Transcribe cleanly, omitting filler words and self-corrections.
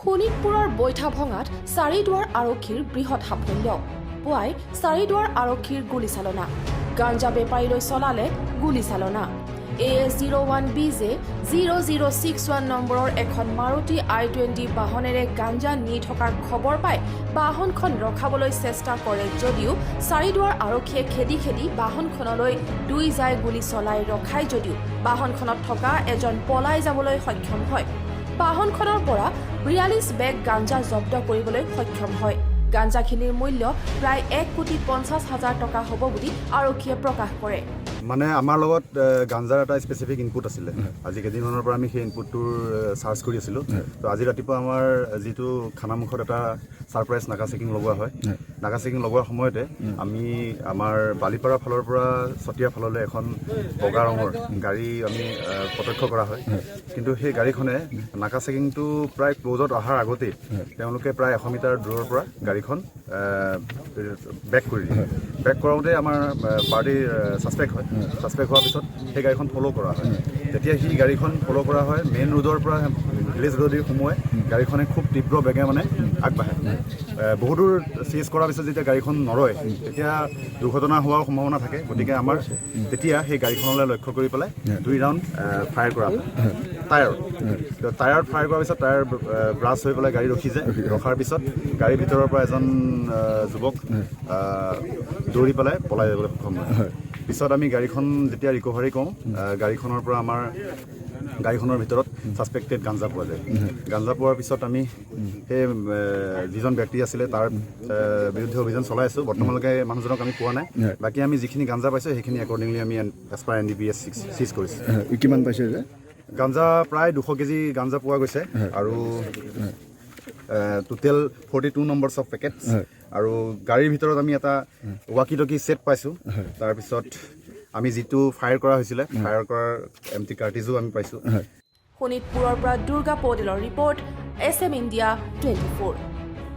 শোণিতপুৰৰ বৈঠা ভঙাত চাৰিদুৱাৰ আৰক্ষীৰ বৃহৎ সাফল্য পুৱাই চাৰিদুৱাৰ আৰক্ষীৰ গুলীচালনা গাঞ্জা বেপাৰীলৈ চলালে গুলীচালনা AS01BJ 0061 নম্বৰৰ এখন মাৰুতি I-20 বাহনেৰে গাঞ্জা নি থকাৰ খবৰ পাই বাহনখন ৰখাবলৈ চেষ্টা কৰে যদিও চাৰিদুৱাৰ আৰক্ষীয়ে খেদি খেদি বাহনখনলৈ দুই যায় গুলী চলাই ৰখাই যদিও বাহনখনত থকা এজন পলাই যাবলৈ সক্ষম হয় বাহনখনৰ পৰা 42 বেগ গাঞ্জা জব্দ কৰিবলৈ সক্ষম হয় গাঞ্জাখিনিৰ মূল্য প্ৰায় 1,50,000 টকা হ'ব বুলি আৰক্ষীয়ে প্ৰকাশ কৰে মানে আমাৰ লগত গাঞ্জাৰ এটা স্পেচিফিক ইনপুট আছিলে আজি কেইদিনমানৰ পৰা আমি সেই ইনপুটটোৰ সাৰ্চ কৰি আছিলোঁ তো আজি ৰাতিপুৱা আমাৰ যিটো খানামুখত এটা সাৰপ্ৰাইজ নাকা চেকিং লগোৱা হয় নাকা চেকিং লগোৱাৰ সময়তে আমি আমাৰ বালিপাৰা ফালৰ পৰা চতিয়া ফাললৈ এখন বগা ৰঙৰ গাড়ী আমি প্ৰত্যক্ষ কৰা হয় কিন্তু সেই গাড়ীখনে নাকা চেকিংটো প্ৰায় ক্লোজত অহাৰ আগতেই তেওঁলোকে প্ৰায় 100 মিটাৰ দূৰৰ পৰা গাড়ীখন বেক কৰি দিয়ে বেক কৰাওঁতে আমাৰ পাৰ্টিৰ সাসপেক্ট হয় সাসপেক্ট হোৱাৰ পিছত সেই গাড়ীখন ফ'ল' কৰা হয় তেতিয়া সেই গাড়ীখন ফ'ল' কৰা হয় মেইন ৰোডৰ পৰা ভিলেজ ৰোডেদি সোমোৱাই গাড়ীখনে খুব তীব্ৰ বেগে মানে আগবাঢ়ে বহু দূৰ চিজ কৰাৰ পিছত যেতিয়া গাড়ীখন নৰয় তেতিয়া দুৰ্ঘটনা হোৱাৰ সম্ভাৱনা থাকে গতিকে আমাৰ তেতিয়া সেই গাড়ীখনলৈ লক্ষ্য কৰি পেলাই 2 ৰাউণ্ড ফায়াৰ কৰা হয় টায়াৰত ফায়াৰ কৰাৰ পিছত টায়াৰ ব্ৰাছ হৈ পেলাই গাড়ী ৰখি যায় ৰখাৰ পিছত গাড়ীৰ ভিতৰৰ পৰা এজন যুৱক দৌৰি পেলাই পলাই যাবলৈ সক্ষম হয় পিছত আমি গাড়ীখন যেতিয়া ৰিকভাৰী কৰোঁ গাড়ীখনৰ পৰা আমাৰ গাড়ীখনৰ ভিতৰত সাসপেক্টেড গাঞ্জা পোৱা যায় গাঞ্জা পোৱাৰ পিছত আমি সেই যিজন ব্যক্তি আছিলে তাৰ বিৰুদ্ধে অভিযান চলাই আছোঁ বৰ্তমানলৈকে মানুহজনক আমি পোৱা নাই বাকী আমি যিখিনি গাঞ্জা পাইছোঁ সেইখিনি একৰ্ডিংলি আমি এজ পাৰ NDPS চিজ কৰিছোঁ কিমান পাইছে যে গাঞ্জা প্ৰায় 200 কেজি গাঞ্জা পোৱা গৈছে আৰু টোটেল 42 নম্বৰছ অফ পেকেটছ আৰু গাড়ীৰ ভিতৰত আমি এটা ৱাকি টকি ছেট পাইছোঁ তাৰপিছত আমি যিটো ফায়াৰ কৰা হৈছিলে ফায়াৰ কৰাৰ এমটি কাৰ্টিজো আমি পাইছোঁ শোণিতপুৰৰ পৰা দুৰ্গা পৌডেলৰ ৰিপৰ্ট SM ইণ্ডিয়া 24